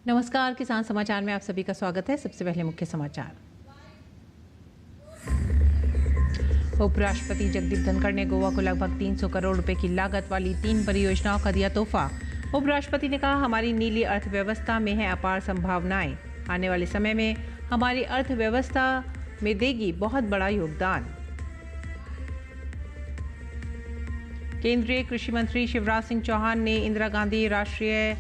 नमस्कार, किसान समाचार में आप सभी का स्वागत है। सबसे पहले मुख्य समाचार। उपराष्ट्रपति जगदीप धनखड़ ने गोवा को लगभग 300 करोड़ रुपए की लागत वाली 3 परियोजनाओं का दिया तोहफा। उपराष्ट्रपति ने कहा, हमारी नीली अर्थव्यवस्था में है अपार संभावनाएं। आने वाले समय में हमारी अर्थव्यवस्था में देगी बहुत बड़ा योगदान। केंद्रीय कृषि मंत्री शिवराज सिंह चौहान ने इंदिरा गांधी राष्ट्रीय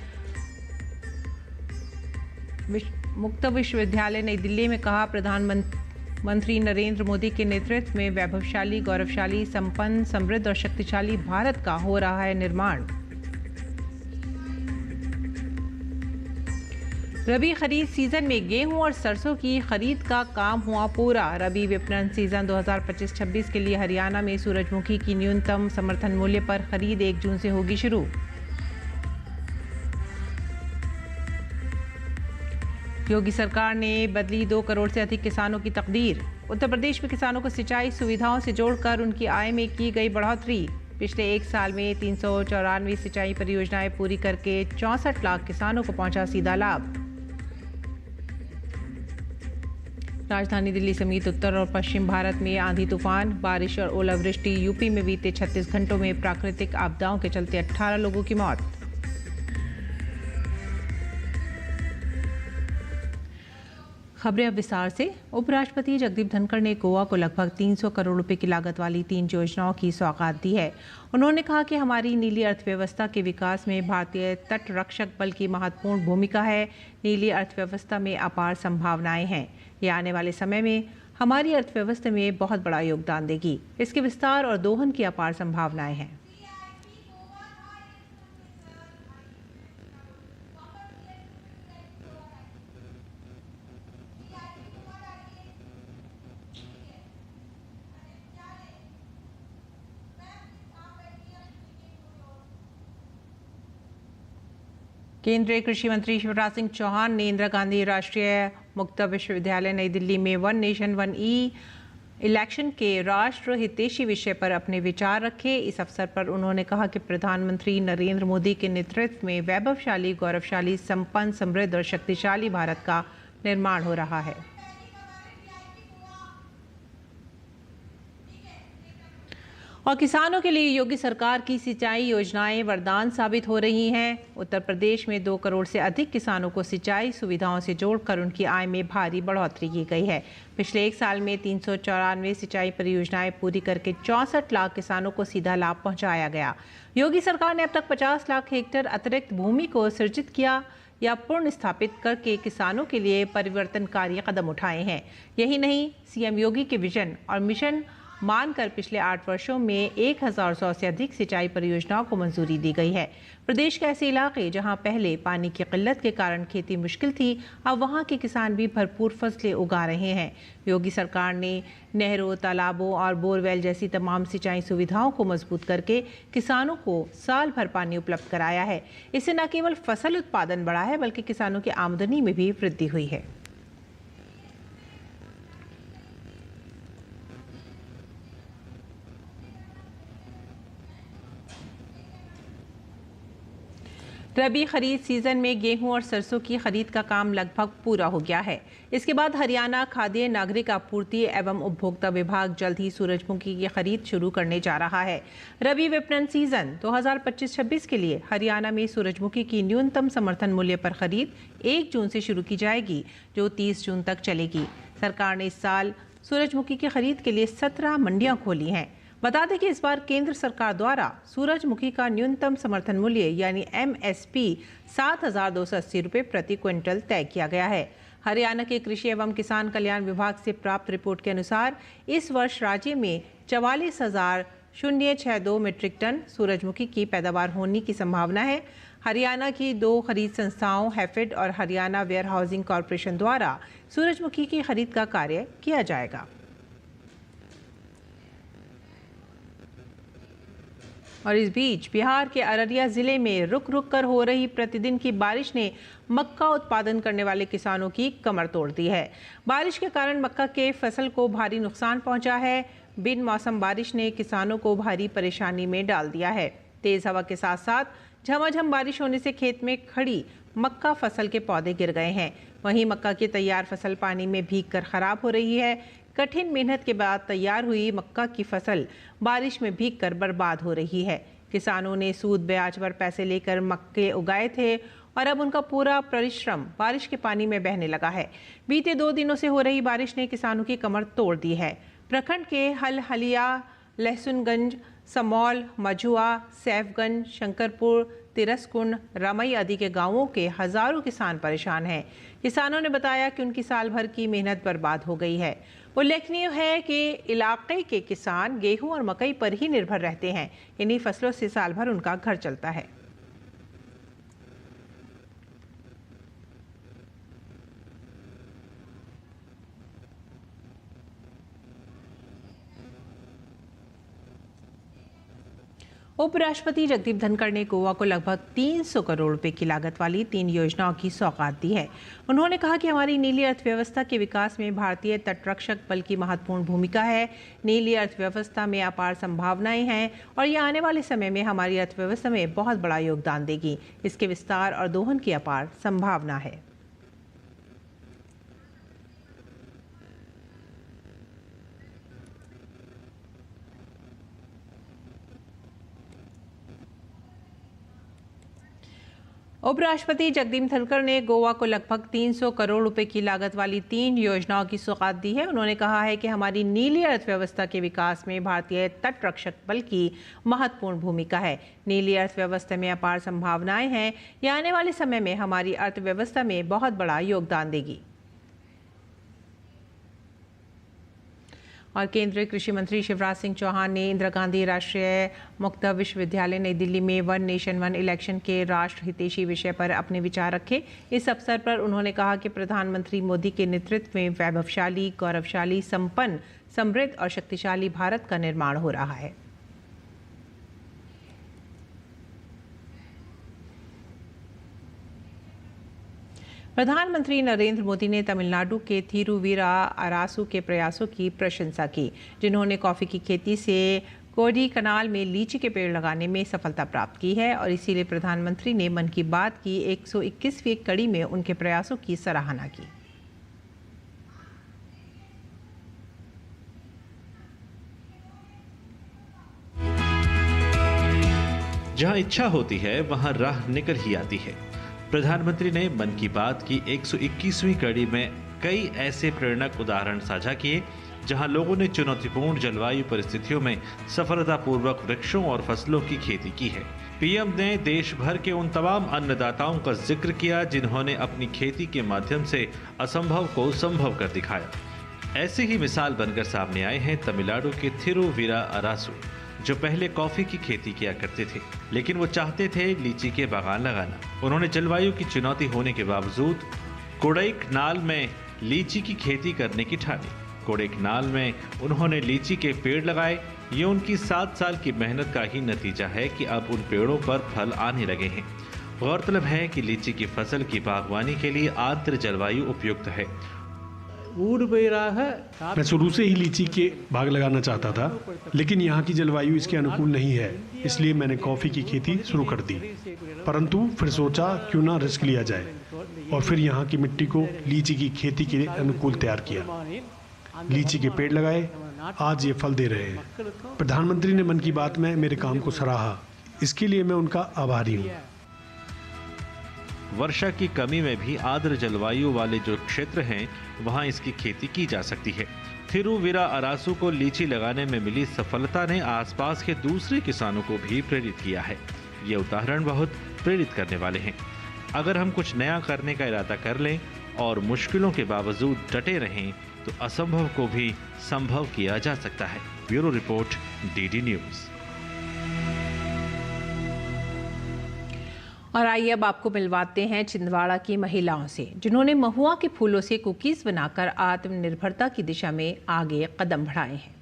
मुक्त विश्वविद्यालय नई दिल्ली में कहा, प्रधानमंत्री नरेंद्र मोदी के नेतृत्व में वैभवशाली, गौरवशाली, संपन्न, समृद्ध और शक्तिशाली भारत का हो रहा है निर्माण। रबी खरीद सीजन में गेहूं और सरसों की खरीद का काम हुआ पूरा। रबी विपणन सीजन 2025-26 के लिए हरियाणा में सूरजमुखी की न्यूनतम समर्थन मूल्य पर खरीद 1 जून से होगी शुरू। योगी सरकार ने बदली 2 करोड़ से अधिक किसानों की तकदीर। उत्तर प्रदेश में किसानों को सिंचाई सुविधाओं से जोड़कर उनकी आय में की गई बढ़ोतरी। पिछले 1 साल में 394 सिंचाई परियोजनाएं पूरी करके 64 लाख किसानों को पहुंचा सीधा लाभ। राजधानी दिल्ली समेत उत्तर और पश्चिम भारत में आंधी तूफान, बारिश और ओलावृष्टि। यूपी में बीते 36 घंटों में प्राकृतिक आपदाओं के चलते 18 लोगों की मौत। खबरें अब विस्तार से। उपराष्ट्रपति जगदीप धनखड़ ने गोवा को लगभग 300 करोड़ रुपए की लागत वाली 3 योजनाओं की सौगात दी है। उन्होंने कहा कि हमारी नीली अर्थव्यवस्था के विकास में भारतीय तट रक्षक बल की महत्वपूर्ण भूमिका है। नीली अर्थव्यवस्था में अपार संभावनाएं हैं। ये आने वाले समय में हमारी अर्थव्यवस्था में बहुत बड़ा योगदान देगी। इसके विस्तार और दोहन की अपार संभावनाएं हैं। केंद्रीय कृषि मंत्री शिवराज सिंह चौहान ने इंदिरा गांधी राष्ट्रीय मुक्त विश्वविद्यालय नई दिल्ली में वन नेशन वन ई इलेक्शन के राष्ट्र हितैषी विषय पर अपने विचार रखे। इस अवसर पर उन्होंने कहा कि प्रधानमंत्री नरेंद्र मोदी के नेतृत्व में वैभवशाली, गौरवशाली, संपन्न, समृद्ध और शक्तिशाली भारत का निर्माण हो रहा है। और किसानों के लिए योगी सरकार की सिंचाई योजनाएं वरदान साबित हो रही हैं। उत्तर प्रदेश में 2 करोड़ से अधिक किसानों को सिंचाई सुविधाओं से जोड़कर उनकी आय में भारी बढ़ोतरी की गई है। पिछले 1 साल में 394 सिंचाई परियोजनाएं पूरी करके 64 लाख किसानों को सीधा लाभ पहुंचाया गया। योगी सरकार ने अब तक 50 लाख हेक्टेयर अतिरिक्त भूमि को सृजित किया या पुनः स्थापित करके किसानों के लिए परिवर्तनकारी कदम उठाए हैं। यही नहीं, सीएम योगी के विजन और मिशन मानकर पिछले 8 वर्षों में 1100 से अधिक सिंचाई परियोजनाओं को मंजूरी दी गई है। प्रदेश के ऐसे इलाके जहां पहले पानी की किल्लत के कारण खेती मुश्किल थी, अब वहां के किसान भी भरपूर फसलें उगा रहे हैं। योगी सरकार ने नहरों, तालाबों और बोरवेल जैसी तमाम सिंचाई सुविधाओं को मजबूत करके किसानों को साल भर पानी उपलब्ध कराया है। इससे न केवल फसल उत्पादन बढ़ा है, बल्कि किसानों की आमदनी में भी वृद्धि हुई है। रबी खरीद सीजन में गेहूं और सरसों की खरीद का काम लगभग पूरा हो गया है। इसके बाद हरियाणा खाद्य नागरिक आपूर्ति एवं उपभोक्ता विभाग जल्द ही सूरजमुखी की खरीद शुरू करने जा रहा है। रबी विपणन सीजन 2025-26 के लिए हरियाणा में सूरजमुखी की न्यूनतम समर्थन मूल्य पर खरीद 1 जून से शुरू की जाएगी, जो 30 जून तक चलेगी। सरकार ने इस साल सूरजमुखी की खरीद के लिए 17 मंडियां खोली हैं। बता दें कि इस बार केंद्र सरकार द्वारा सूरजमुखी का न्यूनतम समर्थन मूल्य यानी MSP 7,280 रुपये प्रति क्विंटल तय किया गया है। हरियाणा के कृषि एवं किसान कल्याण विभाग से प्राप्त रिपोर्ट के अनुसार इस वर्ष राज्य में 44,062 मीट्रिक टन सूरजमुखी की पैदावार होने की संभावना है। हरियाणा की 2 खरीद संस्थाओं हैफेड और हरियाणा वेयर हाउसिंग कॉरपोरेशन द्वारा सूरजमुखी की खरीद का कार्य किया जाएगा। और इस बीच बिहार के अररिया जिले में रुक रुक कर हो रही प्रतिदिन की बारिश ने मक्का उत्पादन करने वाले किसानों की कमर तोड़ दी है। बारिश के कारण मक्का के फसल को भारी नुकसान पहुंचा है। बिन मौसम बारिश ने किसानों को भारी परेशानी में डाल दिया है। तेज हवा के साथ साथ झमाझम बारिश होने से खेत में खड़ी मक्का फसल के पौधे गिर गए हैं। वहीं मक्का की तैयार फसल पानी में भीगकर खराब हो रही है। कठिन मेहनत के बाद तैयार हुई मक्का की फसल बारिश में भीगकर बर्बाद हो रही है। किसानों ने सूद ब्याज पर पैसे लेकर मक्के उगाए थे और अब उनका पूरा परिश्रम बारिश के पानी में बहने लगा है। बीते 2 दिनों से हो रही बारिश ने किसानों की कमर तोड़ दी है। प्रखंड के हलिया, लहसुनगंज, समौल, मझुआ, सैफगंज, शंकरपुर, तिरसकुंड, रमई आदि के गांवों के हजारों किसान परेशान हैं। किसानों ने बताया कि उनकी साल भर की मेहनत बर्बाद हो गई है। उल्लेखनीय है कि इलाके के किसान गेहूं और मकई पर ही निर्भर रहते हैं। इन्हीं फसलों से साल भर उनका घर चलता है। उपराष्ट्रपति जगदीप धनखड़ ने गोवा को लगभग 300 करोड़ रुपए की लागत वाली 3 योजनाओं की सौगात दी है। उन्होंने कहा कि हमारी नीली अर्थव्यवस्था के विकास में भारतीय तटरक्षक बल की महत्वपूर्ण भूमिका है। नीली अर्थव्यवस्था में अपार संभावनाएं हैं और ये आने वाले समय में हमारी अर्थव्यवस्था में बहुत बड़ा योगदान देगी। इसके विस्तार और दोहन की अपार संभावना है। उपराष्ट्रपति जगदीप धनखड़ ने गोवा को लगभग 300 करोड़ रुपए की लागत वाली 3 योजनाओं की सौगात दी है। उन्होंने कहा है कि हमारी नीली अर्थव्यवस्था के विकास में भारतीय तटरक्षक बल की महत्वपूर्ण भूमिका है। नीली अर्थव्यवस्था में अपार संभावनाएं हैं। यह आने वाले समय में हमारी अर्थव्यवस्था में बहुत बड़ा योगदान देगी। और केंद्रीय कृषि मंत्री शिवराज सिंह चौहान ने इंदिरा गांधी राष्ट्रीय मुक्त विश्वविद्यालय नई दिल्ली में वन नेशन वन इलेक्शन के राष्ट्र हितैषी विषय पर अपने विचार रखे। इस अवसर पर उन्होंने कहा कि प्रधानमंत्री मोदी के नेतृत्व में वैभवशाली, गौरवशाली, संपन्न, समृद्ध और शक्तिशाली भारत का निर्माण हो रहा है। प्रधानमंत्री नरेंद्र मोदी ने तमिलनाडु के थिरुवीरा अरासू के प्रयासों की प्रशंसा की, जिन्होंने कॉफी की खेती से कोडीकनाल में लीची के पेड़ लगाने में सफलता प्राप्त की है और इसीलिए प्रधानमंत्री ने मन की बात की 121वीं कड़ी में उनके प्रयासों की सराहना की। जहां इच्छा होती है वहां राह निकल ही आती है। प्रधानमंत्री ने मन की बात की 121वीं कड़ी में कई ऐसे प्रेरक उदाहरण साझा किए जहां लोगों ने चुनौतीपूर्ण जलवायु परिस्थितियों में सफलतापूर्वक वृक्षों और फसलों की खेती की है। पीएम ने देश भर के उन तमाम अन्नदाताओं का जिक्र किया जिन्होंने अपनी खेती के माध्यम से असंभव को संभव कर दिखाया। ऐसे ही मिसाल बनकर सामने आए हैं तमिलनाडु के थिरुवीरा अरासू, जो पहले कॉफी की खेती किया करते थे, लेकिन वो चाहते थे लीची के बागान लगाना। उन्होंने जलवायु की चुनौती होने के बावजूद कोडाईकनाल में लीची की खेती करने की ठानी। कोडाईकनाल में उन्होंने लीची के पेड़ लगाए। ये उनकी 7 साल की मेहनत का ही नतीजा है कि अब उन पेड़ों पर फल आने लगे हैं। गौरतलब है कि लीची की फसल की बागवानी के लिए आर्द्र जलवायु उपयुक्त है। मैं शुरू से ही लीची के बाग लगाना चाहता था, लेकिन यहाँ की जलवायु इसके अनुकूल नहीं है, इसलिए मैंने कॉफ़ी की खेती शुरू कर दी। परंतु फिर सोचा क्यों ना रिस्क लिया जाए और फिर यहाँ की मिट्टी को लीची की खेती के अनुकूल तैयार किया। लीची के पेड़ लगाए, आज ये फल दे रहे हैं। प्रधानमंत्री ने मन की बात में मेरे काम को सराहा, इसके लिए मैं उनका आभारी हूँ। वर्षा की कमी में भी आर्द्र जलवायु वाले जो क्षेत्र हैं वहां इसकी खेती की जा सकती है। थिरुवीरा अरासू को लीची लगाने में मिली सफलता ने आसपास के दूसरे किसानों को भी प्रेरित किया है। ये उदाहरण बहुत प्रेरित करने वाले हैं। अगर हम कुछ नया करने का इरादा कर लें और मुश्किलों के बावजूद डटे रहें तो असंभव को भी संभव किया जा सकता है। Bureau report, DD news. और आइए अब आपको मिलवाते हैं छिंदवाड़ा की महिलाओं से, जिन्होंने महुआ के फूलों से कुकीज बनाकर आत्मनिर्भरता की दिशा में आगे कदम बढ़ाए हैं।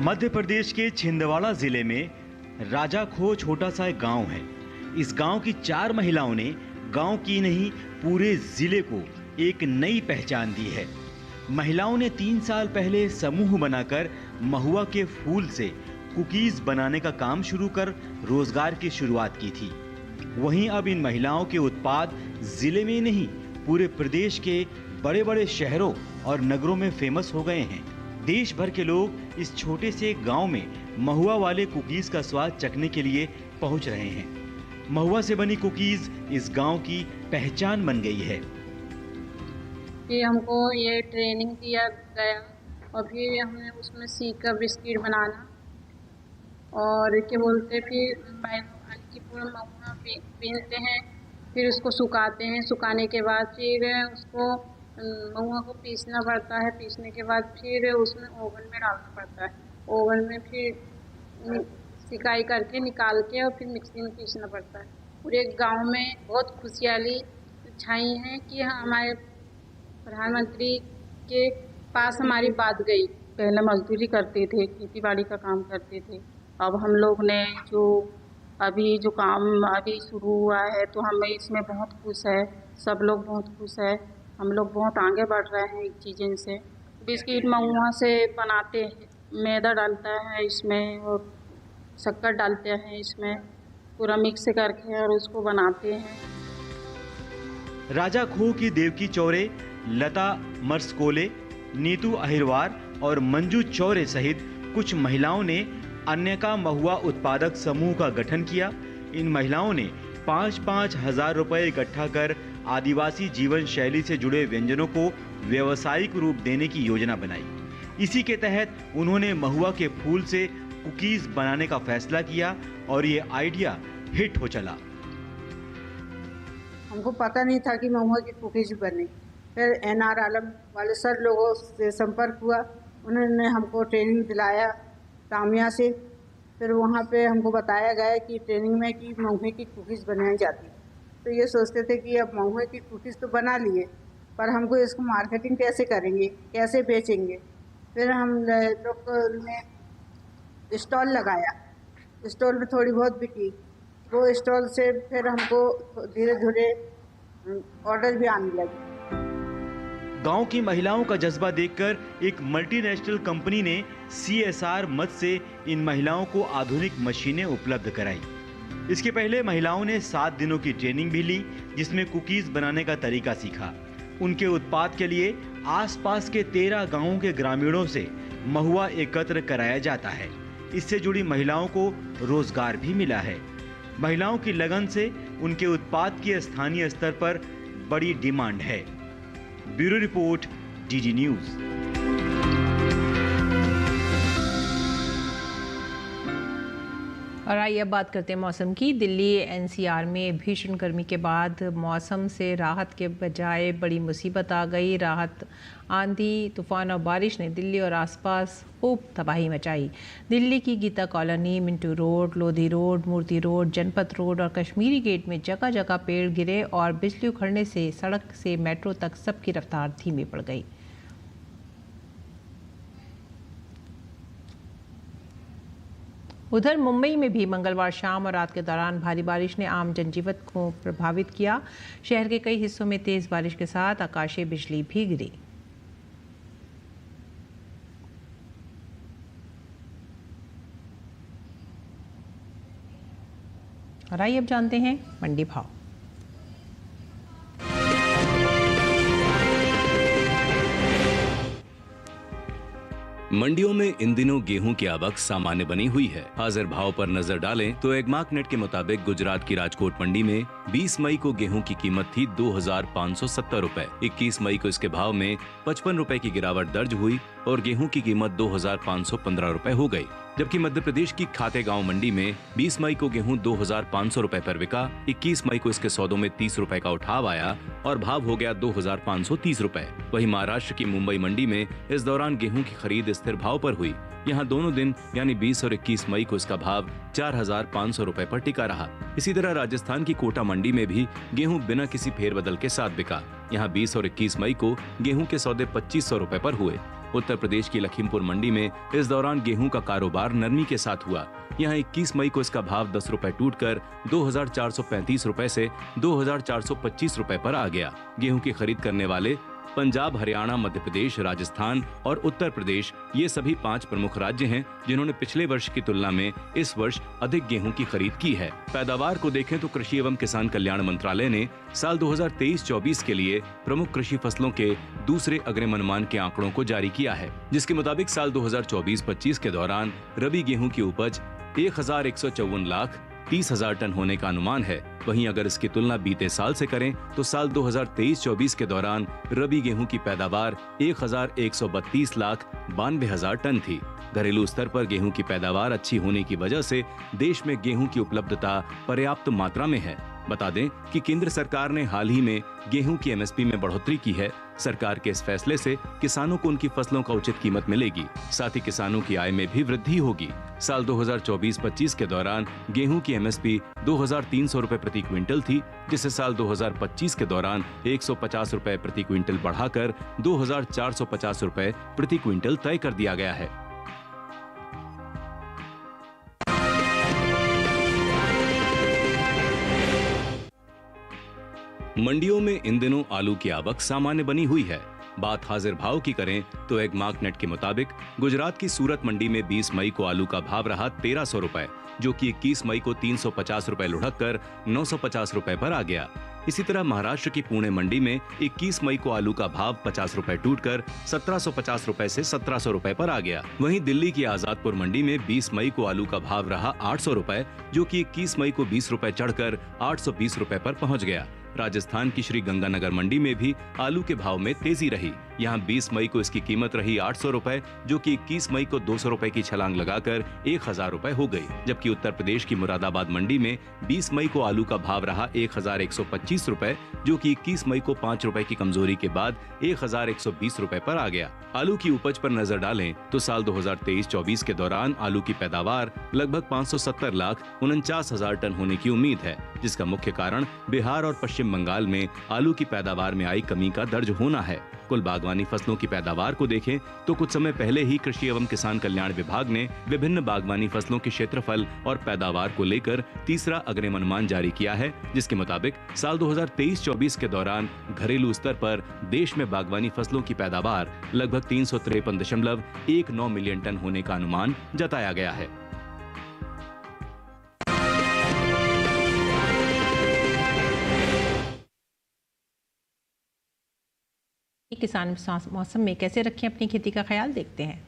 मध्य प्रदेश के छिंदवाड़ा जिले में राजाखो छोटा सा एक गांव है। इस गांव की 4 महिलाओं ने गांव की नहीं पूरे जिले को एक नई पहचान दी है। महिलाओं ने 3 साल पहले समूह बनाकर महुआ के फूल से कुकीज बनाने का काम शुरू कर रोजगार की शुरुआत की थी। वहीं अब इन महिलाओं के उत्पाद जिले में नहीं पूरे प्रदेश के बड़े बड़े शहरों और नगरों में फेमस हो गए हैं। देश भर के लोग इस छोटे से गांव में महुआ वाले कुकीज का स्वाद चखने के लिए पहुंच रहे हैं। महुआ से बनी कुकीज इस गांव की पहचान बन गई है। कि हमको ये ट्रेनिंग दिया गया और फिर हमने उसमें सीखा बिस्किट बनाना और क्या बोलते फिर पूरा महुआ पीसते हैं, फिर उसको सुखाते हैं। सुखाने के बाद फिर उसको महुआ को पीसना पड़ता है। पीसने के बाद फिर उसमें ओवन में डालना पड़ता है। ओवन में फिर सिकाई करके निकाल के और फिर मिक्सी में पीसना पड़ता है। पूरे गांव में बहुत खुशहाली छाई है कि हमारे प्रधानमंत्री के पास हमारी बात गई। पहले मजदूरी करते थे, खेती बाड़ी का काम करते थे। अब हम लोग ने जो काम अभी शुरू हुआ है तो हमें इसमें बहुत खुश है। सब लोग बहुत खुश है। हम लोग बहुत आगे बढ़ रहे हैं चीज़ें से। बिस्किट महुआ से बनाते हैं, मैदा डालता है इसमें और शक्कर डालते हैं इसमें, पूरा मिक्स करके और उसको बनाते हैं। राजा खो की देवकी चौरे, लता मर्सकोले, नीतू अहिरवार और मंजू चौरे सहित कुछ महिलाओं ने अन्यका महुआ उत्पादक समूह का गठन किया। इन महिलाओं ने 5-5 हजार रुपए इकट्ठा कर आदिवासी जीवन शैली से जुड़े व्यंजनों को व्यवसायिक रूप देने की योजना बनाई। इसी के तहत उन्होंने महुआ के फूल से कुकीज बनाने का फैसला किया और ये आइडिया हिट हो चला। हमको पता नहीं था कि महुआ की कुकीज बने। फिर NR आलम वाले सर लोगों से संपर्क हुआ, उन्होंने हमको ट्रेनिंग दिलाया तामिया से। फिर वहाँ पे हमको बताया गया कि ट्रेनिंग में कि महुए की कुकीज़ बनाई जाती। तो ये सोचते थे कि अब महुए की कुकीज़ तो बना लिए, पर हमको इसको मार्केटिंग कैसे करेंगे, कैसे बेचेंगे। फिर हम लोग ने स्टॉल लगाया, स्टॉल में थोड़ी बहुत बिकी। वो स्टॉल से फिर हमको धीरे धीरे ऑर्डर भी आने लगे। गांव की महिलाओं का जज्बा देखकर एक मल्टीनेशनल कंपनी ने CSR मद से इन महिलाओं को आधुनिक मशीनें उपलब्ध कराई। इसके पहले महिलाओं ने 7 दिनों की ट्रेनिंग भी ली, जिसमें कुकीज बनाने का तरीका सीखा। उनके उत्पाद के लिए आसपास के 13 गांवों के ग्रामीणों से महुआ एकत्र कराया जाता है। इससे जुड़ी महिलाओं को रोजगार भी मिला है। महिलाओं की लगन से उनके उत्पाद की स्थानीय स्तर पर बड़ी डिमांड है। Bureau report, DD news. और आइए अब बात करते हैं मौसम की। दिल्ली NCR में भीषण गर्मी के बाद मौसम से राहत के बजाय बड़ी मुसीबत आ गई। राहत आंधी, तूफान और बारिश ने दिल्ली और आसपास खूब तबाही मचाई। दिल्ली की Geeta colony, Minto road, Lodhi road, Murti road, Janpath road और कश्मीरी गेट में जगह जगह पेड़ गिरे और बिजली उखड़ने से सड़क से मेट्रो तक सबकी रफ्तार धीमी पड़ गई। उधर मुंबई में भी मंगलवार शाम और रात के दौरान भारी बारिश ने आम जनजीवन को प्रभावित किया। शहर के कई हिस्सों में तेज बारिश के साथ आकाशीय बिजली भी गिरी। और आइए अब जानते हैं मंडी भाव। मंडियों में इन दिनों गेहूं की आवक सामान्य बनी हुई है। हाजिर भाव पर नजर डालें तो एगमार्क नेट के मुताबिक गुजरात की राजकोट मंडी में 20 मई को गेहूं की कीमत थी 2,570 रुपए। 21 मई को इसके भाव में 55 रुपए की गिरावट दर्ज हुई और गेहूं की कीमत 2,515 रुपए हो गई। जबकि मध्य प्रदेश की खातेगांव मंडी में 20 मई को गेहूं 2,500 रुपए पर बिका। 21 मई को इसके सौदों में 30 रुपए का उठाव आया और भाव हो गया 2,530 रुपए। वहीं महाराष्ट्र की मुंबई मंडी में इस दौरान गेहूं की खरीद स्थिर भाव पर हुई। यहाँ दोनों दिन यानी 20 और 21 मई को इसका भाव 4,500 रुपए पर टिका रहा। इसी तरह राजस्थान की कोटा मंडी में भी गेहूं बिना किसी फेरबदल के साथ बिका। यहाँ 20 और 21 मई को गेहूं के सौदे 2,500 रुपए पर हुए। उत्तर प्रदेश की लखीमपुर मंडी में इस दौरान गेहूं का कारोबार नरमी के साथ हुआ। यहाँ 21 मई को इसका भाव 10 रुपए टूटकर 2,435 रुपए से 2,425 रुपए पर आ गया। गेहूं की खरीद करने वाले पंजाब, हरियाणा, मध्य प्रदेश, राजस्थान और उत्तर प्रदेश ये सभी 5 प्रमुख राज्य हैं जिन्होंने पिछले वर्ष की तुलना में इस वर्ष अधिक गेहूं की खरीद की है। पैदावार को देखें तो कृषि एवं किसान कल्याण मंत्रालय ने साल 2023-24 के लिए प्रमुख कृषि फसलों के दूसरे अग्रिम अनुमान के आंकड़ों को जारी किया है, जिसके मुताबिक साल 2024-25 के दौरान रबी गेहूं की उपज 1,154,30,000 टन होने का अनुमान है। वहीं अगर इसकी तुलना बीते साल से करें तो साल 2023-24 के दौरान रबी गेहूं की पैदावार 1,132,92,000 टन थी। घरेलू स्तर पर गेहूं की पैदावार अच्छी होने की वजह से देश में गेहूं की उपलब्धता पर्याप्त मात्रा में है। बता दें कि केंद्र सरकार ने हाल ही में गेहूं की एमएसपी में बढ़ोतरी की है। सरकार के इस फैसले से किसानों को उनकी फसलों का उचित कीमत मिलेगी, साथ ही किसानों की आय में भी वृद्धि होगी। साल 2024-25 के दौरान गेहूं की एमएसपी 2,300 रुपए प्रति क्विंटल थी, जिसे साल 2025 के दौरान 150 रुपए प्रति क्विंटल बढ़ाकर 2,450 रुपए प्रति क्विंटल तय कर दिया गया है। मंडियों में इन दिनों आलू की आवक सामान्य बनी हुई है। बात हाजिर भाव की करें तो एक मार्कनेट के मुताबिक गुजरात की सूरत मंडी में 20 मई को आलू का भाव रहा 1,300 रुपए, जो कि 21 मई को 350 रुपए लुढ़क कर 950 रुपए पर आ गया। इसी तरह महाराष्ट्र की पुणे मंडी में 21 मई को आलू का भाव 50 रुपए टूटकर 1,750 रुपए से 1,700 रुपए पर आ गया। वहीं दिल्ली की आजादपुर मंडी में 20 मई को आलू का भाव रहा 800 रुपए, जो कि 21 मई को 20 रुपए चढ़कर 820 रुपए पर पहुंच गया। राजस्थान की श्री गंगानगर मंडी में भी आलू के भाव में तेजी रही। यहां 20 मई को इसकी कीमत रही 800 रुपए, जो कि 21 मई को 200 रुपए की छलांग लगाकर 1,000 रुपए हो गई। जबकि उत्तर प्रदेश की मुरादाबाद मंडी में 20 मई को आलू का भाव रहा 1,125 रुपए, जो कि 21 मई को 5 रुपए की कमजोरी के बाद 1,120 रुपए पर आ गया। आलू की उपज पर नजर डालें तो साल 2023-24 के दौरान आलू की पैदावार लगभग 570,49,000 टन होने की उम्मीद है, जिसका मुख्य कारण बिहार और पश्चिम बंगाल में आलू की पैदावार में आई कमी का दर्ज होना है। कुल बागवानी फसलों की पैदावार को देखें तो कुछ समय पहले ही कृषि एवं किसान कल्याण विभाग ने विभिन्न बागवानी फसलों के क्षेत्रफल और पैदावार को लेकर तीसरा अग्रिम अनुमान जारी किया है, जिसके मुताबिक साल 2023-24 के दौरान घरेलू स्तर पर देश में बागवानी फसलों की पैदावार लगभग 353.19 मिलियन टन होने का अनुमान जताया गया है। किसान मौसम में कैसे रखें अपनी खेती का ख्याल, देखते हैं।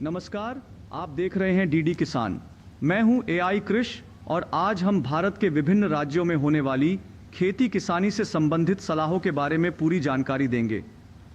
नमस्कार, आप देख रहे हैं डीडी किसान। मैं हूं एआई कृष और आज हम भारत के विभिन्न राज्यों में होने वाली खेती किसानी से संबंधित सलाहों के बारे में पूरी जानकारी देंगे।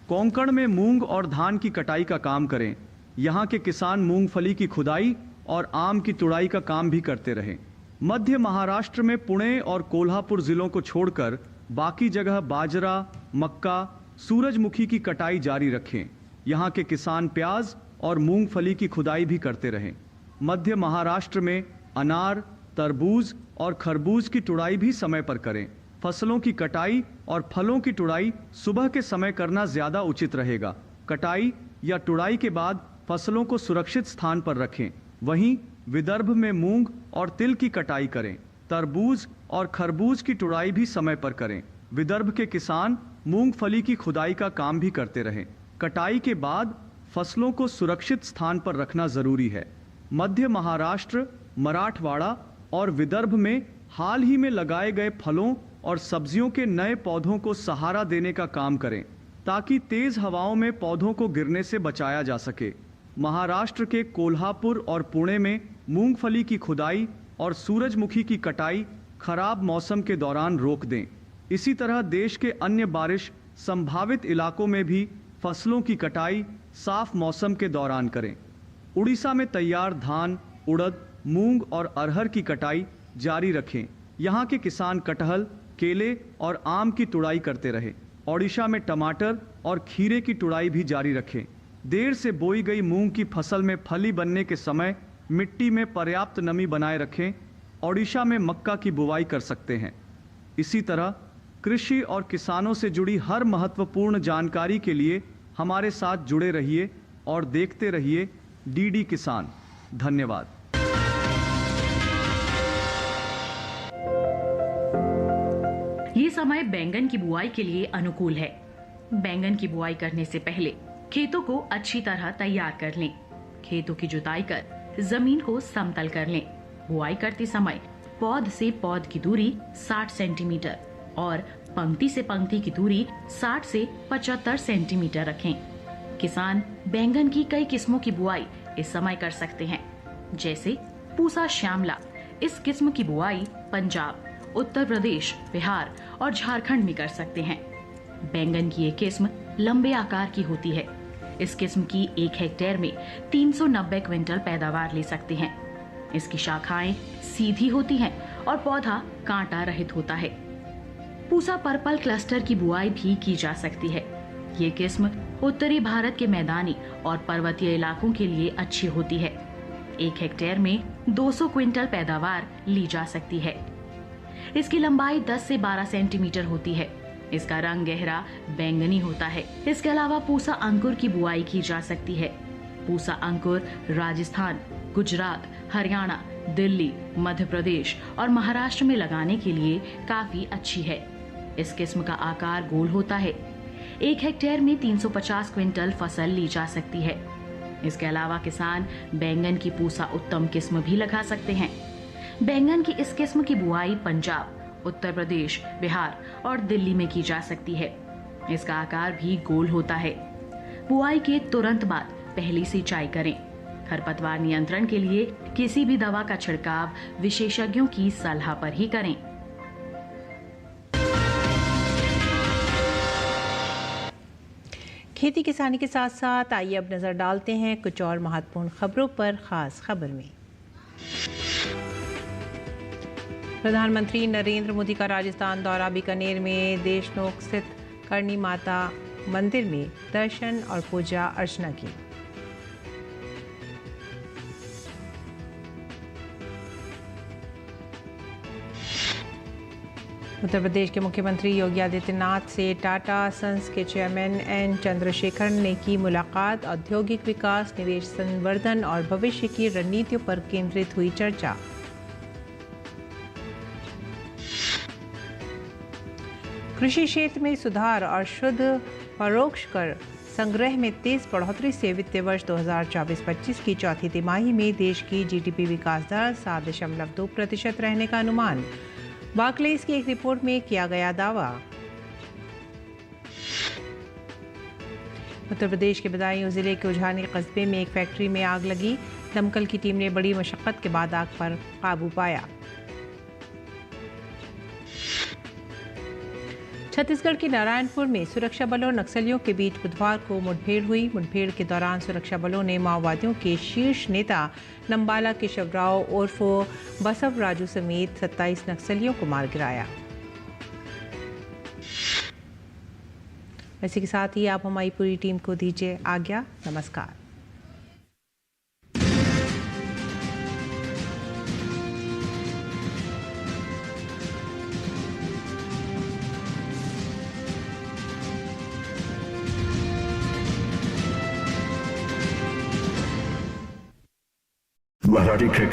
कोंकण में मूंग और धान की कटाई का काम करें। यहाँ के किसान मूंगफली की खुदाई और आम की तुड़ाई का काम भी करते रहें। मध्य महाराष्ट्र में पुणे और कोल्हापुर जिलों को छोड़कर बाकी जगह बाजरा, मक्का, सूरजमुखी की कटाई जारी रखें। यहाँ के किसान प्याज और मूंगफली की खुदाई भी करते रहें। मध्य महाराष्ट्र में अनार, तरबूज और खरबूज की तुड़ाई भी समय पर करें। फसलों की कटाई और फलों की तुड़ाई सुबह के समय करना ज्यादा उचित रहेगा। कटाई या तुड़ाई के बाद फसलों को सुरक्षित स्थान पर रखें। वहीं विदर्भ में मूंग और तिल की कटाई करें। तरबूज और खरबूज की तुड़ाई भी समय पर करें। विदर्भ के किसान मूंगफली की खुदाई का काम भी करते रहें। कटाई के बाद फसलों को सुरक्षित स्थान पर रखना जरूरी है। मध्य महाराष्ट्र, मराठवाड़ा और विदर्भ में हाल ही में लगाए गए फलों और सब्जियों के नए पौधों को सहारा देने का काम करें ताकि तेज हवाओं में पौधों को गिरने से बचाया जा सके। महाराष्ट्र के कोल्हापुर और पुणे में मूंगफली की खुदाई और सूरजमुखी की कटाई खराब मौसम के दौरान रोक दें। इसी तरह देश के अन्य बारिश संभावित इलाकों में भी फसलों की कटाई साफ मौसम के दौरान करें। उड़ीसा में तैयार धान, उड़द, मूंग और अरहर की कटाई जारी रखें। यहाँ के किसान कटहल, केले और आम की तुड़ाई करते रहे। ओडिशा में टमाटर और खीरे की तुड़ाई भी जारी रखें। देर से बोई गई मूंग की फसल में फली बनने के समय मिट्टी में पर्याप्त नमी बनाए रखें। ओडिशा में मक्का की बुवाई कर सकते हैं। इसी तरह कृषि और किसानों से जुड़ी हर महत्वपूर्ण जानकारी के लिए हमारे साथ जुड़े रहिए और देखते रहिए डीडी किसान। धन्यवाद। ये समय बैंगन की बुआई के लिए अनुकूल है। बैंगन की बुआई करने से पहले खेतों को अच्छी तरह तैयार कर लें। खेतों की जुताई कर जमीन को समतल कर लें। बुआई करते समय पौध से पौध की दूरी 60 सेंटीमीटर और पंक्ति से पंक्ति की दूरी 60 से 75 सेंटीमीटर रखें। किसान बैंगन की कई किस्मों की बुआई इस समय कर सकते हैं, जैसे पूसा श्यामला। इस किस्म की बुआई पंजाब, उत्तर प्रदेश, बिहार और झारखंड में कर सकते हैं। बैंगन की ये किस्म लंबे आकार की होती है। इस किस्म की 1 हेक्टेयर में 390 क्विंटल पैदावार ले सकते हैं। इसकी शाखाएं सीधी होती हैं और पौधा कांटा रहित होता है। पूसा पर्पल क्लस्टर की बुआई भी की जा सकती है। ये किस्म उत्तरी भारत के मैदानी और पर्वतीय इलाकों के लिए अच्छी होती है। 1 हेक्टेयर में 200 क्विंटल पैदावार ली जा सकती है। इसकी लंबाई 10 से 12 सेंटीमीटर होती है। इसका रंग गहरा बैंगनी होता है। इसके अलावा पूसा अंकुर की बुआई की जा सकती है। पूसा अंकुर राजस्थान, गुजरात, हरियाणा, दिल्ली, मध्य प्रदेश और महाराष्ट्र में लगाने के लिए काफी अच्छी है। इस किस्म का आकार गोल होता है। 1 हेक्टेयर में 350 क्विंटल फसल ली जा सकती है। इसके अलावा किसान बैंगन की पूसा उत्तम किस्म भी लगा सकते हैं। बैंगन की इस किस्म की बुआई पंजाब, उत्तर प्रदेश, बिहार और दिल्ली में की जा सकती है। इसका आकार भी गोल होता है। बुआई के तुरंत बाद पहली सिंचाई करें। खरपतवार नियंत्रण के लिए किसी भी दवा का छिड़काव विशेषज्ञों की सलाह पर ही करें। खेती किसानी के साथ साथ आइए अब नजर डालते हैं कुछ और महत्वपूर्ण खबरों पर। खास खबर में प्रधानमंत्री नरेंद्र मोदी का राजस्थान दौरा। बीकानेर में देशनोक स्थित करणी माता मंदिर में दर्शन और पूजा अर्चना की। उत्तर प्रदेश के मुख्यमंत्री योगी आदित्यनाथ से टाटा सन्स के चेयरमैन एन चंद्रशेखरन ने की मुलाकात। औद्योगिक विकास, निवेश संवर्धन और भविष्य की रणनीतियों पर केंद्रित हुई चर्चा। कृषि क्षेत्र में सुधार और शुद्ध परोक्ष कर संग्रह में तेज बढ़ोतरी से वित्तीय वर्ष 2024-25 की चौथी तिमाही में देश की जीडीपी विकास दर 7.2% रहने का अनुमान। बार्कलेज की एक रिपोर्ट में किया गया दावा। उत्तर प्रदेश के बदायूं जिले के उझानी कस्बे में एक फैक्ट्री में आग लगी। दमकल की टीम ने बड़ी मशक्कत के बाद आग पर काबू पाया। छत्तीसगढ़ के नारायणपुर में सुरक्षा बलों और नक्सलियों के बीच बुधवार को मुठभेड़ हुई। मुठभेड़ के दौरान सुरक्षा बलों ने माओवादियों के शीर्ष नेता नंबाला केशवराव उर्फ बसव राजू समेत 27 नक्सलियों को मार गिराया। इसी के साथ ही आप हमारी पूरी टीम को दीजिए आज्ञा। नमस्कार। मराठी खेळ